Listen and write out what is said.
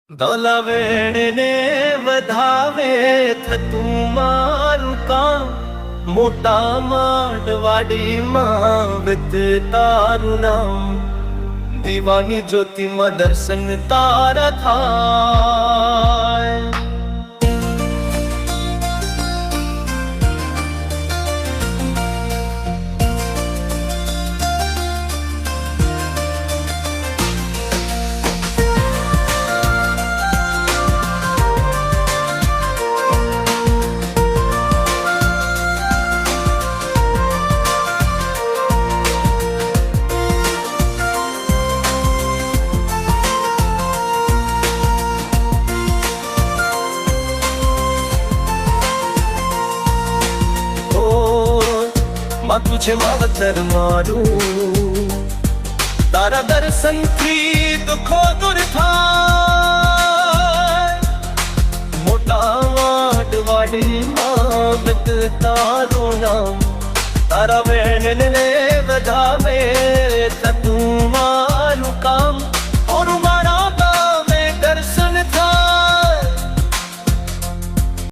દોલાવેણને વધાવે થતું મારું કામ મોટા માંડવાડીમાં વિત તારું નામ દીવાની જ્યોતિમાં દર્શન તારા થાય માતું છે માવતર મારું તારા દર્શનથી દુઃખો દૂર થાય મોટા વાડવાડીમાં વિત તારું નામ તારા વેણને વધાવે થતું મારું કામ